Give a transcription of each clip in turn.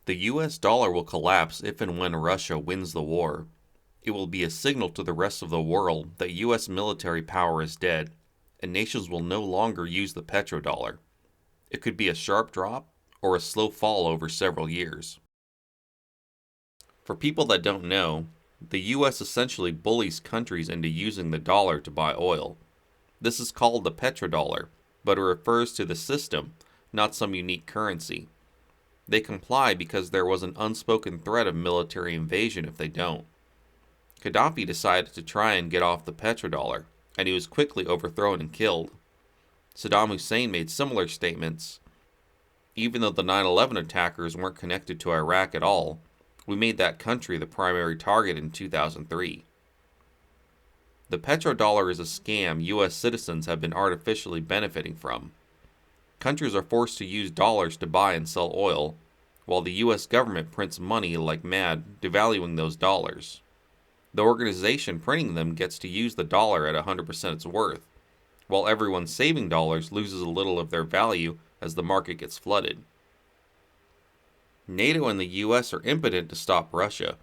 The US dollar will collapse if and when Russia wins the war. It will be a signal to the rest of the world that US military power is dead, and nations will no longer use the petrodollar. It could be a sharp drop or a slow fall over several years. For people that don't know, the US essentially bullies countries into using the dollar to buy oil. This is called the petrodollar, but it refers to the system, not some unique currency. They comply because there was an unspoken threat of military invasion if they don't. Gaddafi decided to try and get off the petrodollar, and he was quickly overthrown and killed. Saddam Hussein made similar statements. Even though the 9/11 attackers weren't connected to Iraq at all, we made that country the primary target in 2003. The petrodollar is a scam US citizens have been artificially benefiting from. Countries are forced to use dollars to buy and sell oil, while the US government prints money like mad, devaluing those dollars. The organization printing them gets to use the dollar at 100% its worth, while everyone saving dollars loses a little of their value as the market gets flooded. NATO and the US are impotent to stop Russia.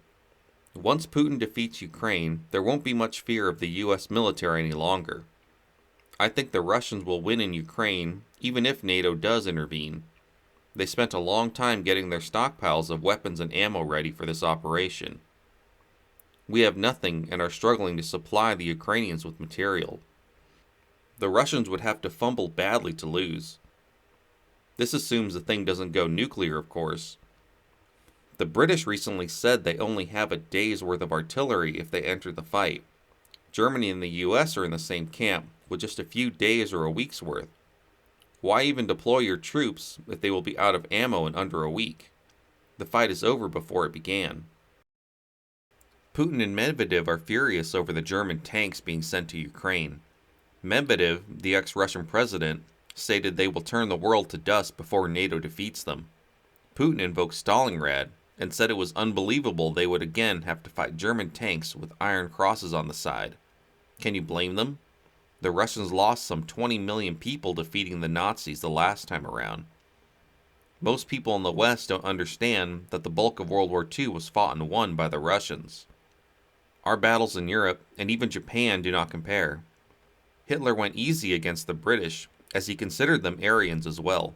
Once Putin defeats Ukraine, there won't be much fear of the US military any longer. I think the Russians will win in Ukraine, even if NATO does intervene. They spent a long time getting their stockpiles of weapons and ammo ready for this operation. We have nothing and are struggling to supply the Ukrainians with material. The Russians would have to fumble badly to lose. This assumes the thing doesn't go nuclear, of course. The British recently said they only have a day's worth of artillery if they enter the fight. Germany and the US are in the same camp, with just a few days or a week's worth. Why even deploy your troops if they will be out of ammo in under a week? The fight is over before it began. Putin and Medvedev are furious over the German tanks being sent to Ukraine. Medvedev, the ex-Russian president, stated they will turn the world to dust before NATO defeats them. Putin invoked Stalingrad and said it was unbelievable they would again have to fight German tanks with iron crosses on the side. Can you blame them? The Russians lost some 20 million people defeating the Nazis the last time around. Most people in the West don't understand that the bulk of World War II was fought and won by the Russians. Our battles in Europe and even Japan do not compare. Hitler went easy against the British, as he considered them Aryans as well.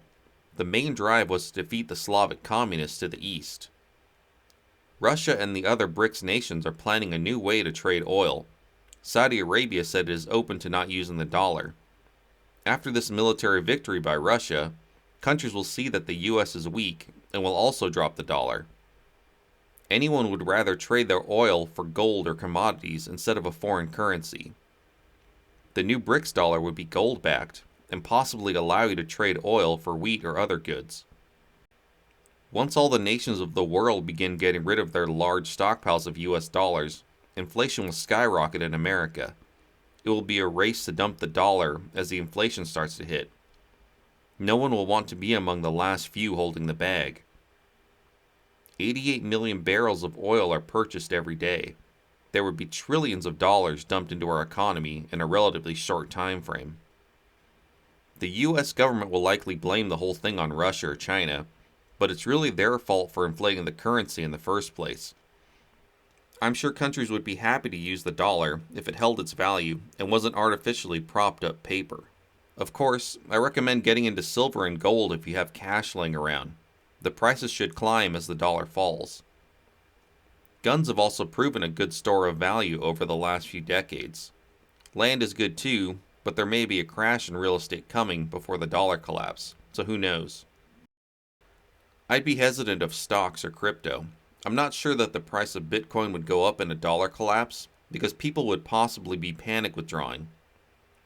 The main drive was to defeat the Slavic communists to the east. Russia and the other BRICS nations are planning a new way to trade oil. Saudi Arabia said it is open to not using the dollar. After this military victory by Russia, countries will see that the US is weak and will also drop the dollar. Anyone would rather trade their oil for gold or commodities instead of a foreign currency. The new BRICS dollar would be gold-backed and possibly allow you to trade oil for wheat or other goods. Once all the nations of the world begin getting rid of their large stockpiles of US dollars, inflation will skyrocket in America. It will be a race to dump the dollar as the inflation starts to hit. No one will want to be among the last few holding the bag. 88 million barrels of oil are purchased every day. There would be trillions of dollars dumped into our economy in a relatively short time frame. The US government will likely blame the whole thing on Russia or China, but it's really their fault for inflating the currency in the first place. I'm sure countries would be happy to use the dollar if it held its value and wasn't artificially propped up paper. Of course, I recommend getting into silver and gold if you have cash laying around. The prices should climb as the dollar falls. Guns have also proven a good store of value over the last few decades. Land is good too, but there may be a crash in real estate coming before the dollar collapse, so who knows? I'd be hesitant of stocks or crypto. I'm not sure that the price of Bitcoin would go up in a dollar collapse because people would possibly be panic withdrawing.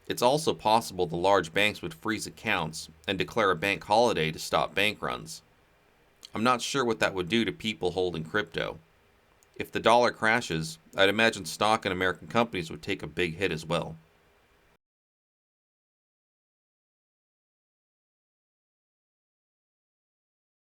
It's also possible the large banks would freeze accounts and declare a bank holiday to stop bank runs. I'm not sure what that would do to people holding crypto. If the dollar crashes, I'd imagine stock and American companies would take a big hit as well.